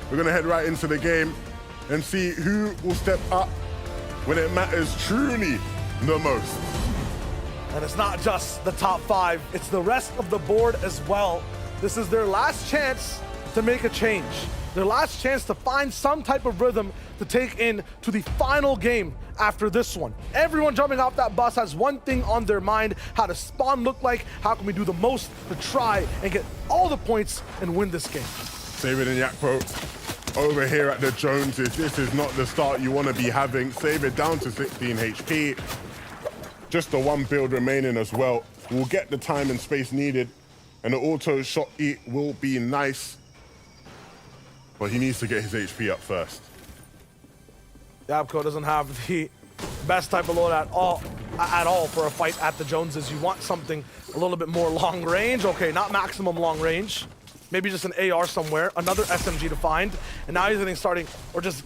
we're gonna head right into the game and see who will step up when it matters truly the most. And it's not just the top 5, it's the rest of the board as well. This is their last chance to make a change. Their last chance to find some type of rhythm to take in to the final game after this one. Everyone jumping off that bus has one thing on their mind: how does Spawn look like? How can we do the most to try and get all the points and win this game? David and Yakpo over here at the Joneses. This is not the start you want to be having. Save it down to 16 HP. Just the one build remaining as well. We'll get the time and space needed, and the auto shot eat will be nice. But he needs to get his HP up first. Yapko doesn't have the best type of load at all for a fight at the Joneses. You want something a little bit more long range. Okay, not maximum long range. Maybe just an AR somewhere, another SMG to find. And now he's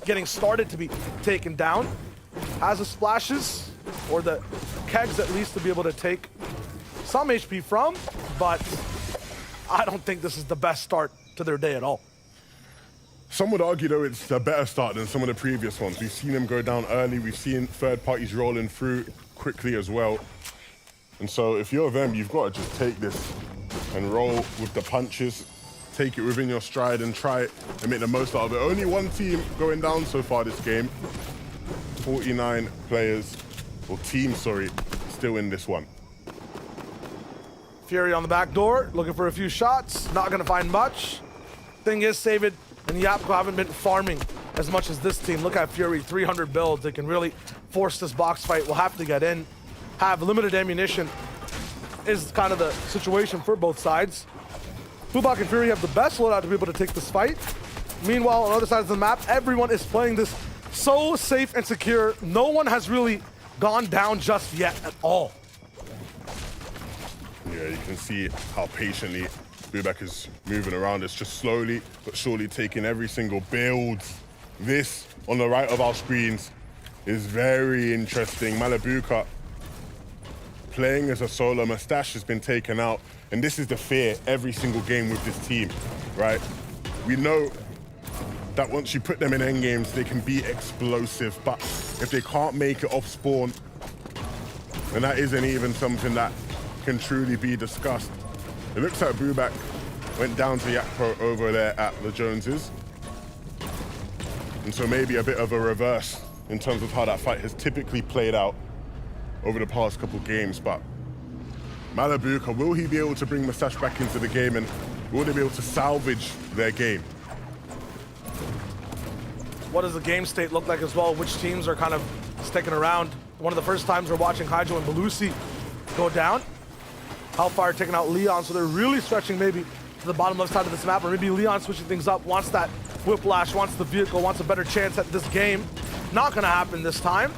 getting started to be taken down. Has the splashes, or the kegs at least, to be able to take some HP from, but I don't think this is the best start to their day at all. Some would argue, though, it's a better start than some of the previous ones. We've seen them go down early. We've seen third parties rolling through quickly as well. And so if you're them, you've got to just take this and roll with the punches, take it within your stride and try it and make the most out of it. Only one team going down so far this game. 49 players, or teams, sorry, still in this one. Fury on the back door, looking for a few shots. Not going to find much. Thing is, Savid and Yapko haven't been farming as much as this team. Look at Fury, 300 builds. They can really force this box fight. We'll have to get in. Have limited ammunition is kind of the situation for both sides. Fubak and Fury have the best loadout to be able to take this fight. Meanwhile, on the other side of the map, everyone is playing this so safe and secure. No one has really gone down just yet at all. Yeah, you can see how patiently Bubak is moving around. It's just slowly but surely taking every single build. This, on the right of our screens, is very interesting. Malabuka playing as a solo. Mustache has been taken out. And this is the fear every single game with this team, right? We know that once you put them in endgames, they can be explosive. But if they can't make it off spawn, then that isn't even something that can truly be discussed. It looks like Bubak went down to Yakpo over there at the Joneses. And so maybe a bit of a reverse in terms of how that fight has typically played out over the past couple games. But Malabuka, will he be able to bring Mustache back into the game, and will they be able to salvage their game? What does the game state look like as well? Which teams are kind of sticking around? One of the first times we're watching Hydro and Belusi go down. Hellfire taking out Leon, so they're really stretching maybe to the bottom left side of this map, or maybe Leon switching things up, wants that whiplash, wants the vehicle, wants a better chance at this game. Not gonna happen this time.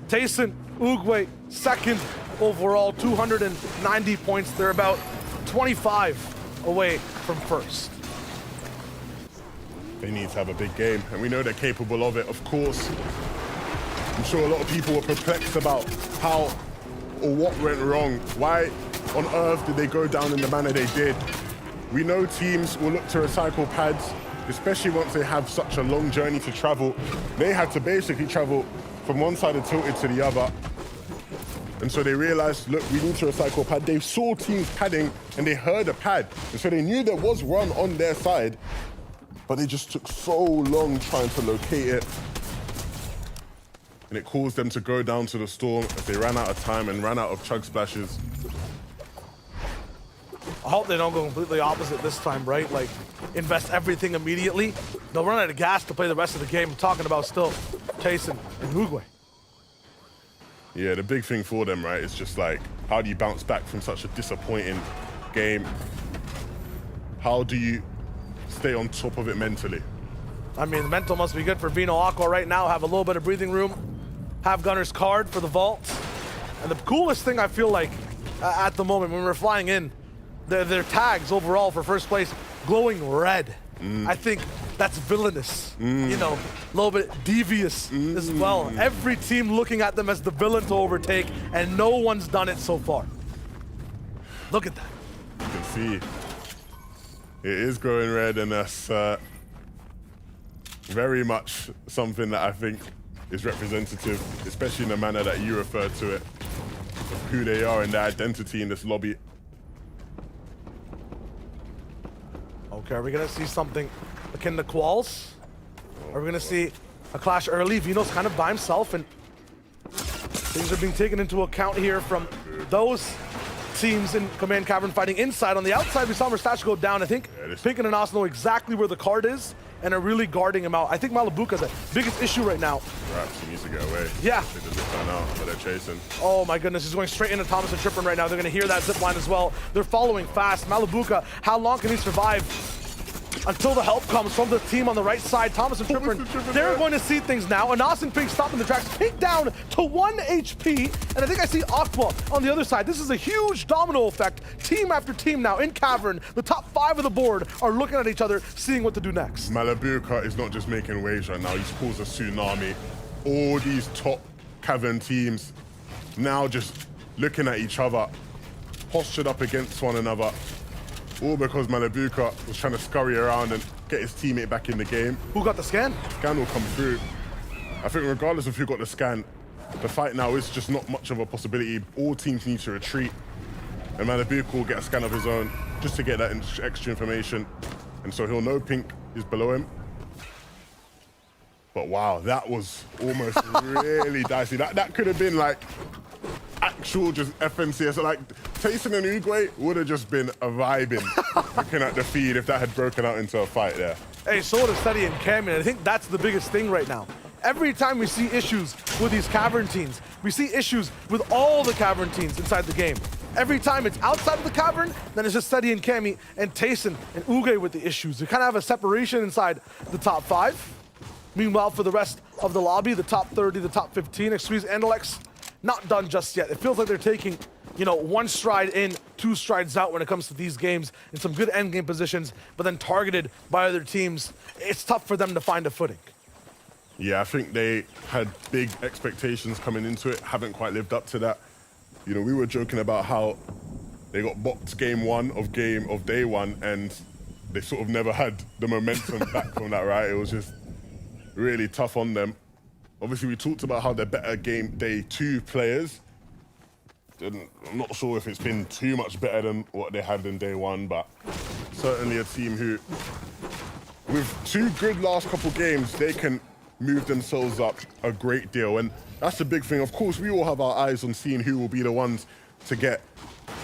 Tayson, Uguay, second overall, 290 points. They're about 25 away from first. They need to have a big game, and we know they're capable of it, of course. I'm sure a lot of people were perplexed about how or what went wrong. Why on earth did they go down in the manner they did? We know teams will look to recycle pads, especially once they have such a long journey to travel. They had to basically travel from one side of Tilted to the other. And so they realized, look, we need to recycle a pad. They saw teams padding and they heard a pad. And so they knew there was one on their side, but they just took so long trying to locate it. And it caused them to go down to the storm as they ran out of time and ran out of chug splashes. I hope they don't go completely opposite this time, right? Like, invest everything immediately. They'll run out of gas to play the rest of the game. I'm talking about still Tayson and Uguay. Yeah, the big thing for them, right, is just like, how do you bounce back from such a disappointing game? How do you stay on top of it mentally? I mean, the mental must be good for Vino Aqua right now. Have a little bit of breathing room. Have Gunner's card for the vault. And the coolest thing I feel like at the moment when we're flying in, their tags overall for first place glowing red. I think that's villainous. You know, a little bit devious as well. Every team looking at them as the villain to overtake, and no one's done it so far. Look at that. You can see it is growing red, and that's very much something that I think is representative, especially in the manner that you referred to it, of who they are and their identity in this lobby. Okay, are we gonna see something akin to Qualls? Are we gonna see a clash early? Vino's kind of by himself, and things are being taken into account here from those teams in Command Cavern fighting inside. On the outside, we saw Mustache go down. I think Pink and Anas know exactly where the card is and are really guarding him out. I think Malabuka's the biggest issue right now. Perhaps he needs to get away. Yeah. They just zip line out, but they're chasing. Oh my goodness, he's going straight into Thomas and Trippin right now. They're gonna hear that zip line as well. They're following fast. Malabuka, how long can he survive until the help comes from the team on the right side? Thomas and Trippin, they're going to see things now. Anas and Pink stopping the tracks. Pink down to 1 HP, and I think I see Aqua on the other side. This is a huge domino effect. Team after team now in Cavern. The top 5 of the board are looking at each other, seeing what to do next. Malabuka is not just making waves right now, he's caused a tsunami. All these top Cavern teams now just looking at each other, postured up against one another. All because Malabuka was trying to scurry around and get his teammate back in the game. Who got the scan? Scan will come through. I think regardless of who got the scan, the fight now is just not much of a possibility. All teams need to retreat. And Malabuka will get a scan of his own just to get that extra information. And so he'll know Pink is below him. But wow, that was almost really dicey. That could have been like actual just FNCS. Like Tayson and Uguay would have just been a vibing looking at the feed if that had broken out into a fight there. Hey, so would have Steady and Cam, and I think that's the biggest thing right now. Every time we see issues with these Cavern teams, we see issues with all the Cavern teams inside the game. Every time it's outside of the Cavern, then it's just Steady and Cammy and Tayson and Uguay with the issues. We kind of have a separation inside the top 5. Meanwhile, for the rest of the lobby, the top 30, the top 15, Squeeze and Alex, not done just yet. It feels like they're taking, you know, 1 stride in, 2 strides out when it comes to these games in some good end game positions, but then targeted by other teams. It's tough for them to find a footing. Yeah, I think they had big expectations coming into it, haven't quite lived up to that. You know, we were joking about how they got boxed game 1 of day 1, and they sort of never had the momentum back from that, right? It was just really tough on them. Obviously, we talked about how they're better game day 2 players. I'm not sure if it's been too much better than what they had in day 1, but certainly a team who, with 2 good last couple games, they can move themselves up a great deal. And that's the big thing. Of course, we all have our eyes on seeing who will be the ones to get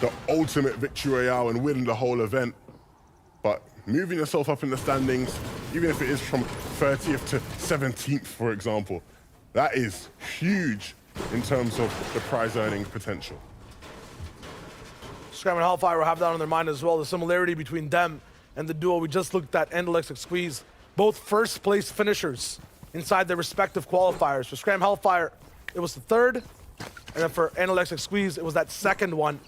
the ultimate victory royale and win the whole event. But moving yourself up in the standings, even if it is from 30th to 17th, for example, that is huge in terms of the prize earning potential. Scram and Hellfire will have that on their mind as well. The similarity between them and the duo we just looked at, Endelex and Squeeze, both first place finishers inside their respective qualifiers. For Scram Hellfire, it was the 3rd, and then for Endelex and Squeeze, it was that 2nd one.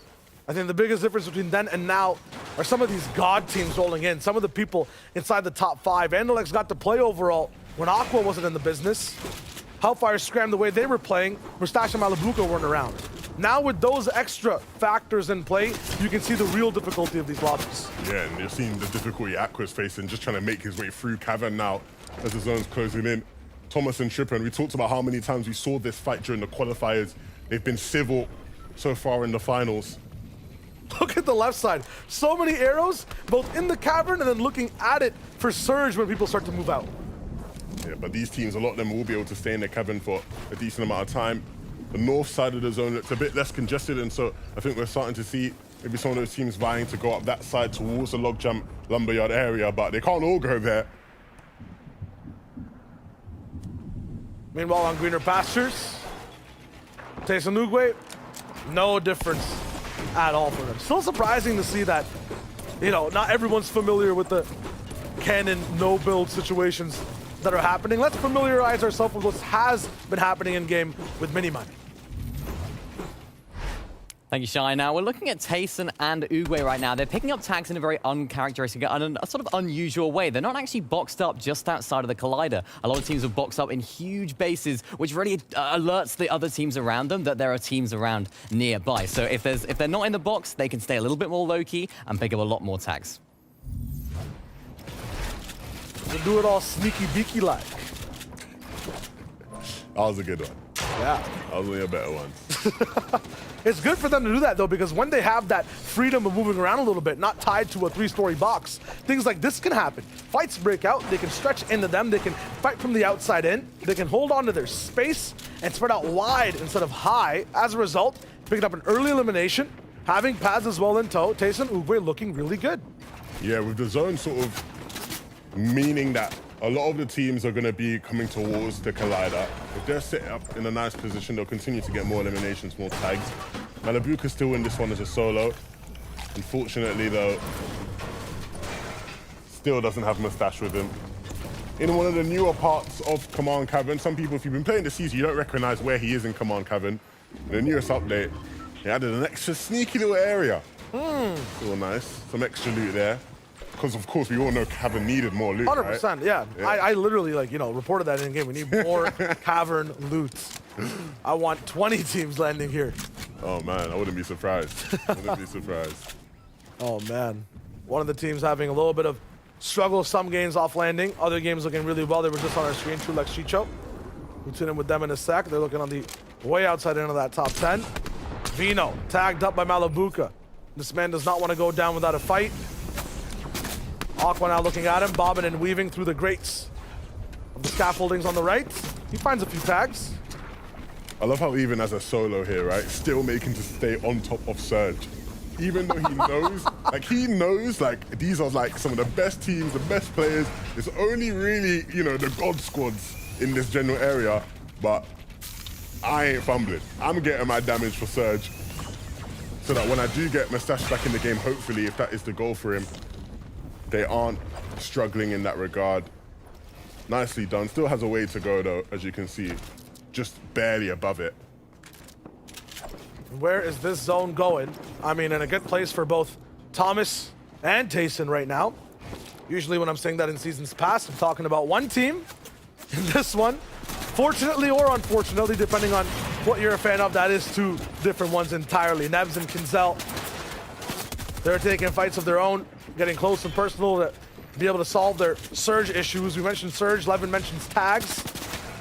I think the biggest difference between then and now are some of these God teams rolling in, some of the people inside the top 5. Endelex got to play overall when Aqua wasn't in the business. Hellfire Scram, the way they were playing, Mustache and Malabuka weren't around. Now with those extra factors in play, you can see the real difficulty of these lobbies. Yeah, and you're seeing the difficulty Aqua's facing, just trying to make his way through Cavern now as the zone's closing in. Thomas and Trippin, we talked about how many times we saw this fight during the qualifiers. They've been civil so far in the finals. Look at the left side. So many arrows, both in the Cavern and then looking at it for Surge when people start to move out. Yeah, but these teams, a lot of them will be able to stay in their Cavern for a decent amount of time. The north side of the zone looks a bit less congested, and so I think we're starting to see maybe some of those teams vying to go up that side towards the Logjam Lumberyard area, but they can't all go there. Meanwhile, on greener pastures, Tayson Uguay, no difference at all for them. Still surprising to see that, you know, not everyone's familiar with the canon no-build situations that are happening. Let's familiarize ourselves with what has been happening in game with Minimine. Thank you, Shai. Now, we're looking at Tayson and Uguay right now. They're picking up tags in a very uncharacteristic and a sort of unusual way. They're not actually boxed up just outside of the collider. A lot of teams are boxed up in huge bases, which really alerts the other teams around them that there are teams around nearby. So if they're not in the box, they can stay a little bit more low-key and pick up a lot more tags. to do it all sneaky beaky like. That was a good one. Yeah. That was one of your better ones. It's good for them to do that, though, because when they have that freedom of moving around a little bit, not tied to a 3-story box, things like this can happen. Fights break out, they can stretch into them, they can fight from the outside in, they can hold on to their space and spread out wide instead of high. As a result, picking up an early elimination, having pads as well in tow, Tayson Ugwe looking really good. Yeah, with the zone sort of meaning that a lot of the teams are going to be coming towards the Collider. If they're set up in a nice position, they'll continue to get more eliminations, more tags. Malabuka still in this one as a solo. Unfortunately, though, still doesn't have Mustache with him. In one of the newer parts of Command Cavern, some people, if you've been playing the season, you don't recognize where he is in Command Cavern. In the newest update, he added an extra sneaky little area. Still nice. Some extra loot there. Because, of course, we all know Cavern needed more loot, 100%, right? yeah. I literally, like, you know, reported that in game. We need more Cavern loot. I want 20 teams landing here. Oh, man, I wouldn't be surprised. Wouldn't be surprised. Oh, man. One of the teams having a little bit of struggle some games off landing. Other games looking really well. They were just on our screen, Tulex Chicho. We'll tune in with them in a sec. They're looking on the way outside end of that top 10. Vino, tagged up by Malabuka. This man does not want to go down without a fight. Aqua now looking at him, bobbing and weaving through the grates of the scaffoldings on the right. He finds a few tags. I love how even as a solo here, right, still making to stay on top of Surge. Even though he knows, like, these are, like, some of the best teams, the best players. It's only really, you know, the God squads in this general area, but I ain't fumbling. I'm getting my damage for Surge so that when I do get Mustache back in the game, hopefully, if that is the goal for him, they aren't struggling in that regard. Nicely done. Still has a way to go, though, as you can see. Just barely above it. Where is this zone going? I mean, in a good place for both Thomas and Tayson right now. Usually when I'm saying that in seasons past, I'm talking about one team. In this one, fortunately or unfortunately, depending on what you're a fan of, that is two different ones entirely. Nebs and Kinzel, they're taking fights of their own, getting close and personal to be able to solve their Surge issues. We mentioned Surge, Levin mentions tags.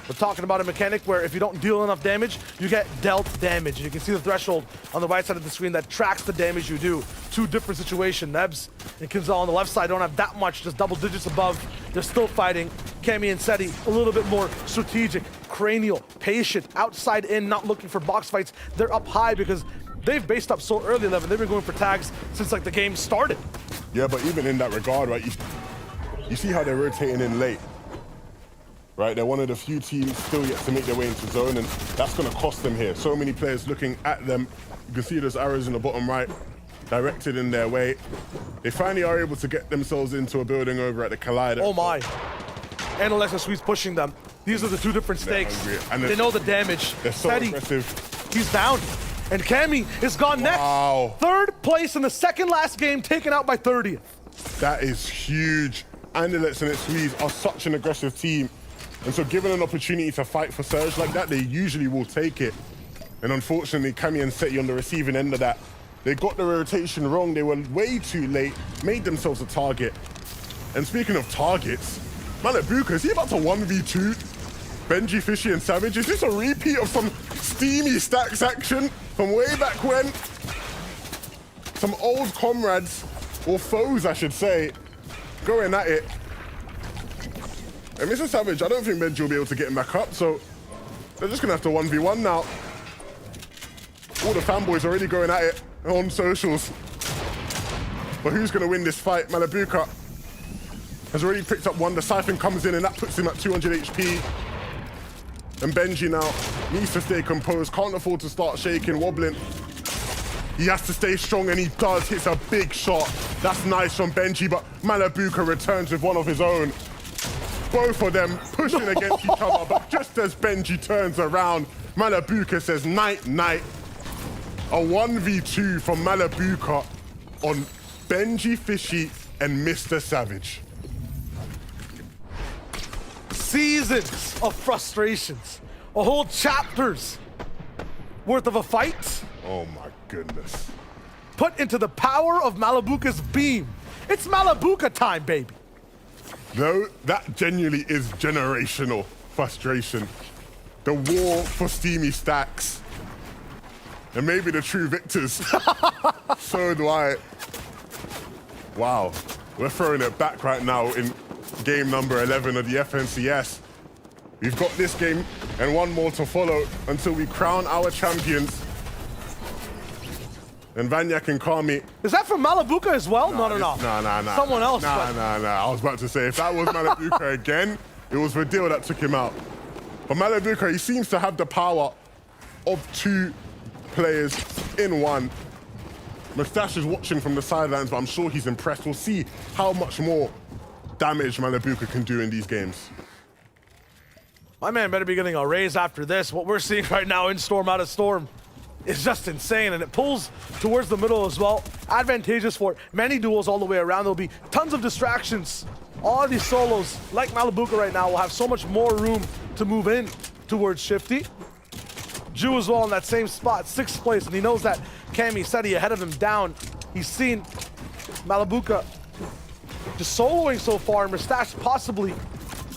We're talking about a mechanic where if you don't deal enough damage, you get dealt damage. And you can see the threshold on the right side of the screen that tracks the damage you do. Two different situations. Nebs and Kinzel on the left side don't have that much, just double digits above. They're still fighting. Cammy and Seti, a little bit more strategic, cranial, patient, outside in, not looking for box fights. They're up high because they've based up so early, Levin. They've been going for tags since like the game started. Yeah, but even in that regard, right, you see how they're rotating in late. Right, they're one of the few teams still yet to make their way into zone, and that's going to cost them here. So many players looking at them. You can see those arrows in the bottom right, directed in their way. They finally are able to get themselves into a building over at the Collider. Oh my. And Alexa Sweet's pushing them. These are the two different stakes. And they know the damage. They're so Seti, aggressive. he's down. And Cammy is gone next. Third place in the second last game, taken out by 30th. That is huge. And the Let's and Swedes are such an aggressive team. And so given an opportunity to fight for Surge like that, they usually will take it. And unfortunately, Cammy and Seti on the receiving end of that, they got the rotation wrong. They were way too late, made themselves a target. And speaking of targets, Malabuka, is he about to 1v2 Benji, Fishy, and Savage? Is this a repeat of some steamy stacks action from way back when? Some old comrades, or foes, I should say, going at it. And Mr. Savage, I don't think Benji will be able to get him back up, so they're just gonna have to 1v1 now. All the fanboys already going at it on socials. But who's gonna win this fight? Malabuka has already picked up one. The Siphon comes in and that puts him at 200 HP. And Benji now needs to stay composed, can't afford to start shaking, wobbling. He has to stay strong, and he does. Hits a big shot. That's nice from Benji, but Malabuka returns with one of his own. Both of them pushing against each other, but just as Benji turns around, Malabuka says night, night. A 1v2 from Malabuka on Benji, Fishy, and Mr. Savage. Seasons of frustrations. A whole chapter's worth of a fight. Oh my goodness. Put into the power of Malabuka's beam. It's Malabuka time, baby. No, that genuinely is generational frustration. The war for steamy stacks. And maybe the true victors. So do I. Wow. We're throwing it back right now in game number 11 of the FNCS. We've got this game and one more to follow until we crown our champions. And Vanyak and Kami. Is that from Malabuka as well? No. Nah. Someone else. Nah. I was about to say, if that was Malabuka again, it was Vadil that took him out. But Malabuka, he seems to have the power of 2 players in one. Mustache is watching from the sidelines, but I'm sure he's impressed. We'll see how much more damage Malabuka can do in these games. My man better be getting a raise after this. What we're seeing right now in Storm Out of Storm is just insane, and it pulls towards the middle as well. Advantageous for many duels all the way around. There'll be tons of distractions. All of these solos, like Malabuka right now, will have so much more room to move in towards Shifty. Ju as well in that same spot, 6th place, and he knows that Kami Seti ahead of him down. He's seen Malabuka just soloing so far, and Mustache possibly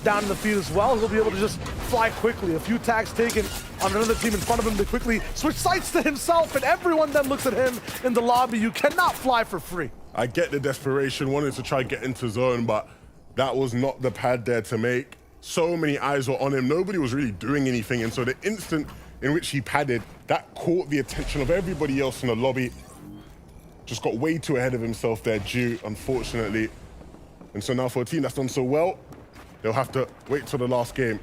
down in the feed as well. He'll be able to just fly quickly. A few tags taken on another team in front of him to quickly switch sights to himself, and everyone then looks at him in the lobby. You cannot fly for free. I get the desperation, wanted to try get into zone, but that was not the pad there to make. So many eyes were on him. Nobody was really doing anything, and so the instant in which he padded, that caught the attention of everybody else in the lobby. Just got way too ahead of himself there, Ju, unfortunately. And so now for a team that's done so well, they'll have to wait till the last game.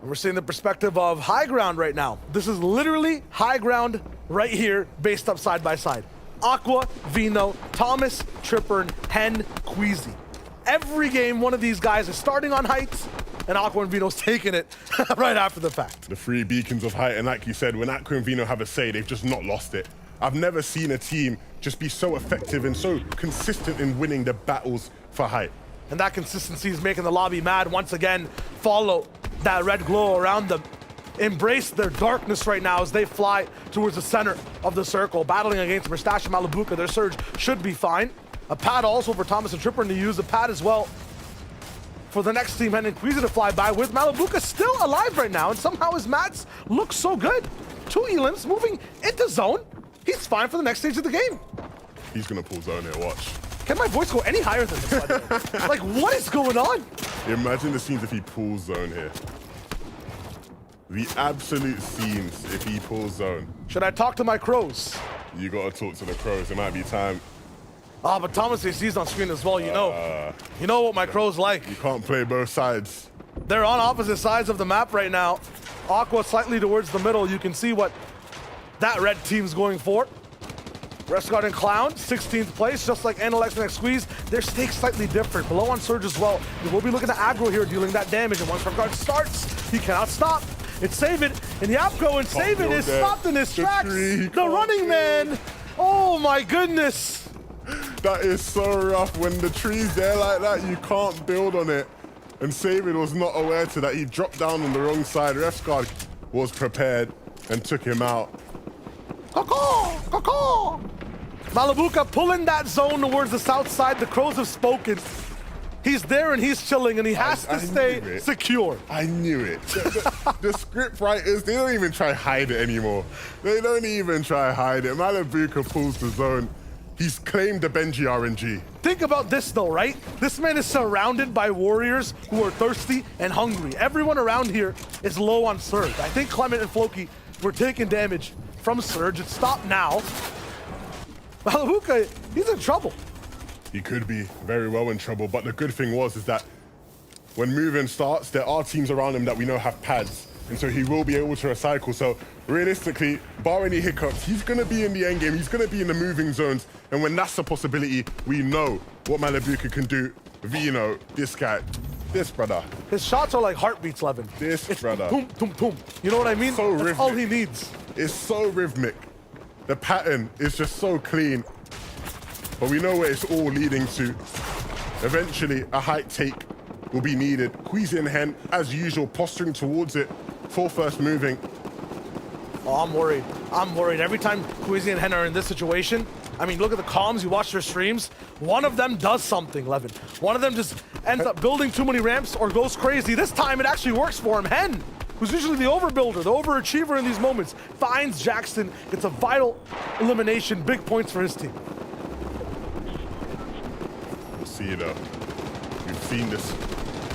We're seeing the perspective of high ground right now. This is literally high ground right here, based up side by side. Aqua, Vino, Thomas, Tripper, and Hen, Queasy. Every game, one of these guys is starting on heights, and Aqua and Vino's taking it right after the fact. The 3 beacons of height, and like you said, when Aqua and Vino have a say, they've just not lost it. I've never seen a team just be so effective and so consistent in winning the battles for height. And that consistency is making the lobby mad. Once again, follow that red glow around them. Embrace their darkness right now as they fly towards the center of the circle. Battling against Mustache and Malabuka, their surge should be fine. A pad also for Thomas and Tripper to use. A pad as well for the next team, and Queasy to fly by with Malabuka still alive right now, and somehow his mats look so good. 2 elims moving into zone. He's fine for the next stage of the game. He's gonna pull zone here, watch. Can my voice go any higher than this? Like, what is going on? Imagine the scenes if he pulls zone here. The absolute scenes if he pulls zone. Should I talk to my crows? You gotta talk to the crows, it might be time. Oh, but Thomas AC's on screen as well, you know. You know what my crows like. You can't play both sides. They're on opposite sides of the map right now. Aqua slightly towards the middle. You can see what that red team's going for. Resguard and Clown, 16th place, just like Analex and Squeeze. Their stakes slightly different. Below on Surge as well. They will be looking to aggro here, dealing that damage. And once Resguard starts, he cannot stop. It's Save It, and Yapko and Save It is stopped in his tracks. The running man. Oh my goodness. That is so rough. When the tree's there like that, you can't build on it. And Savin was not aware to that. He dropped down on the wrong side. Refsguard was prepared and took him out. Caw-caw! Malabuka pulling that zone towards the south side. The Crows have spoken. He's there and he's chilling, and he has to stay secure. I knew it. The script writers, they don't even try hide it anymore. They don't even try hide it. Malabuka pulls the zone. He's claimed the Benji RNG. Think about this though, right? This man is surrounded by warriors who are thirsty and hungry. Everyone around here is low on Surge. I think Clement and Floki were taking damage from Surge. It stopped now. Malabuka, he's in trouble. He could be very well in trouble, but the good thing is that when moving starts, there are teams around him that we know have pads, and so he will be able to recycle. So realistically, bar any hiccups, he's gonna be in the end game, he's gonna be in the moving zones, and when that's a possibility, we know what Malabuka can do. Vino, this guy, this brother. His shots are like heartbeats, Levin. It's brother. Boom, boom, boom. You know what I mean? So That's rhythmic. all he needs. It's so rhythmic. The pattern is just so clean. But we know where it's all leading to. Eventually, a height take will be needed. Queasy and Hen, as usual, posturing towards it for first moving. Oh, I'm worried. I'm worried. Every time Queasy and Hen are in this situation, I mean, look at the comms, you watch their streams. One of them does something, Levin. One of them just ends up building too many ramps or goes crazy. This time it actually works for him. Hen, who's usually the overbuilder, the overachiever in these moments, finds Jackson. It's a vital elimination, big points for his team. See though, we've seen this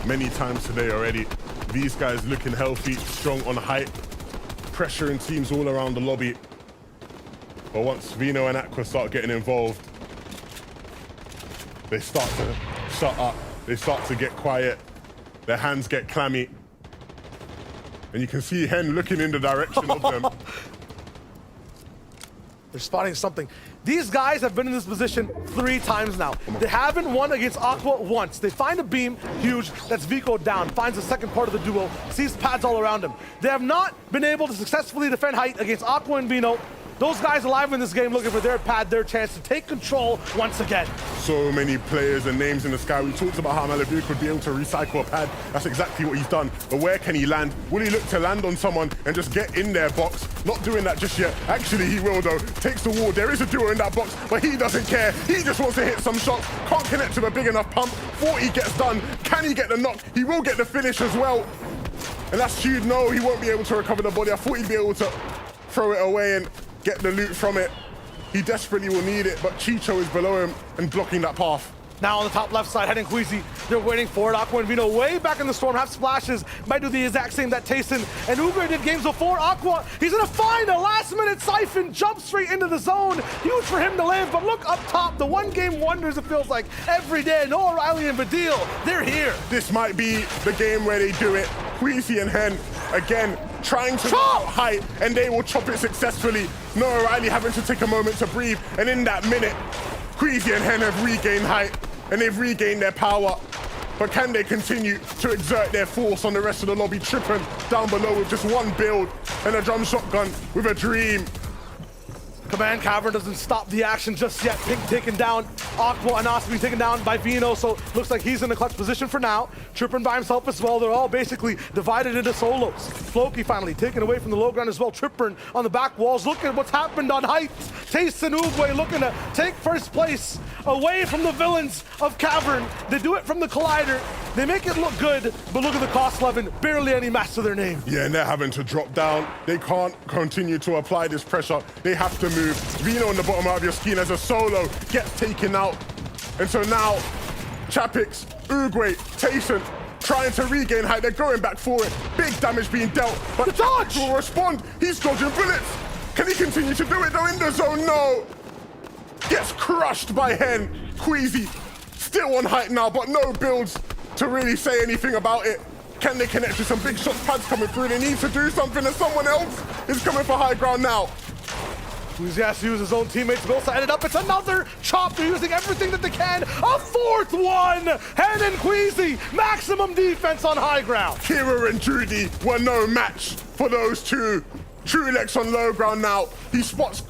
many times today already. These guys looking healthy, strong on height, pressuring teams all around the lobby. But once Vino and Aqua start getting involved, they start to shut up, they start to get quiet, their hands get clammy. And you can see Hen looking in the direction of them. They're spotting something. These guys have been in this position 3 times now. They haven't won against Aqua once. They find a beam, huge, that's Vico down, finds the second part of the duo, sees pads all around him. They have not been able to successfully defend height against Aqua and Vino. Those guys alive in this game looking for their pad, their chance to take control once again. So many players and names in the sky. We talked about how Malibu could be able to recycle a pad. That's exactly what he's done. But where can he land? Will he look to land on someone and just get in their box? Not doing that just yet. Actually, he will though. Takes the wall. There is a duo in that box, but he doesn't care. He just wants to hit some shots. Can't connect to a big enough pump. 40 gets done. Can he get the knock? He will get the finish as well. And that's huge. No, he won't be able to recover the body. I thought he'd be able to throw it away and get the loot from it. He desperately will need it, but Chicho is below him and blocking that path. Now on the top left side, heading Queasy, they're waiting for it. Aqua and Vino way back in the storm, have splashes, might do the exact same that Tayson and Uber did games before. Aqua, he's gonna find a last-minute siphon, jump straight into the zone. Huge for him to live, but look up top, the one-game wonders it feels like every day. Noah Riley and Badil, they're here. This might be the game where they do it. Queasy and Hen, again, trying to chop height, and they will chop it successfully. Noah Riley having to take a moment to breathe, and in that minute, Queasy and Hen have regained height, and they've regained their power. But can they continue to exert their force on the rest of the lobby? Tripping down below with just one build and a drum shotgun with a dream. Command Cavern doesn't stop the action just yet. Pink taken down, Aqua and Osprey taken down by Vino, so looks like he's in a clutch position for now. Trippin by himself as well. They're all basically divided into solos. Floki finally taken away from the low ground as well. Trippin on the back walls. Look at what's happened on heights. Tayson Uguay looking to take first place away from the villains of Cavern. They do it from the Collider. They make it look good, but look at the cost, Levin. Barely any match to their name. Yeah, and they're having to drop down. They can't continue to apply this pressure. They have to move. Vino on the bottom of your screen as a solo gets taken out. And so now, Chapix, Uguay, Tayson, trying to regain height. They're going back for it. Big damage being dealt, but the dodge will respond. He's dodging bullets. Can he continue to do it though in the zone? No. Gets crushed by Hen. Queasy still on height now, but no builds to really say anything about it. Can they connect to some big shots? Pads coming through. They need to do something, and someone else is coming for high ground now. Queasy has to use his own teammates, but also ended up, it's another chop. They're using everything that they can. A fourth one! Hen and Queasy, maximum defense on high ground. Kira and Judy were no match for those two. Trulex on low ground now. He spots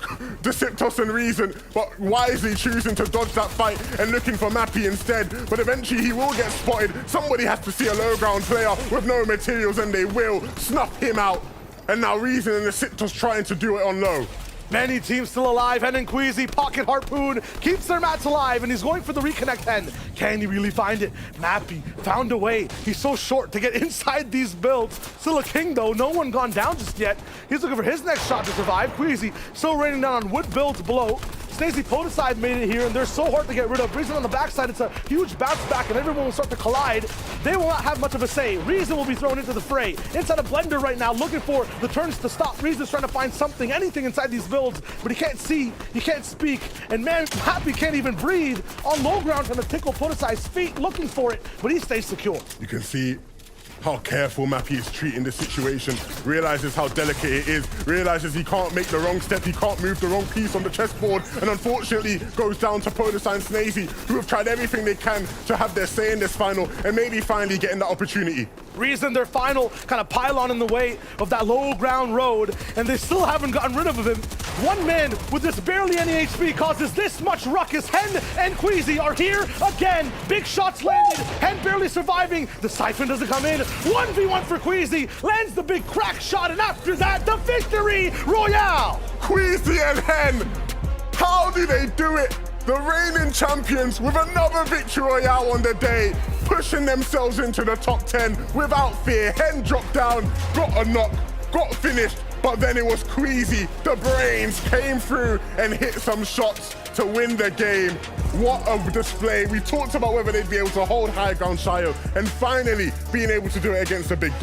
Deceptos and Reason, but wisely choosing to dodge that fight and looking for Mappy instead. But eventually he will get spotted. Somebody has to see a low ground player with no materials, and they will snuff him out. And now Reason and Deceptos trying to do it on low. Many teams still alive. Hen and Queasy, pocket harpoon, keeps their mats alive, and he's going for the reconnect. Hen, can he really find it? Mappy found a way. He's so short to get inside these builds. Still a king though, no one gone down just yet. He's looking for his next shot to survive. Queasy still raining down on wood builds below. Stacey Podicide made it here, and they're so hard to get rid of. Reason on the backside, it's a huge bounce back, and everyone will start to collide. They will not have much of a say. Reason will be thrown into the fray. Inside a blender right now, looking for the turns to stop. Reason's trying to find something, anything inside these builds, but he can't see, he can't speak, and man, Happy can't even breathe. On low ground, trying to tickle Podicide's feet, looking for it, but he stays secure. You can see how careful Mappy is treating this situation, realizes how delicate it is, realizes he can't make the wrong step, he can't move the wrong piece on the chessboard, and unfortunately goes down to Podicide and Snazy, who have tried everything they can to have their say in this final, and maybe finally getting that opportunity. Reason their final kind of pylon in the way of that low ground road, and they still haven't gotten rid of him. One man with just barely any HP causes this much ruckus. Hen and Queasy are here again. Big shots landed. Hen barely surviving. The siphon doesn't come in. 1v1 for Queasy. Lands the big crack shot, and after that, the victory royale. Queasy and Hen How do they do it? The reigning champions with another victory royale on the day, pushing themselves into the top 10 without fear. Hen dropped down, got a knock, got finished, but then it was Queasy. The brains came through and hit some shots to win the game. What a display. We talked about whether they'd be able to hold high ground Shio, and finally being able to do it against the big dog.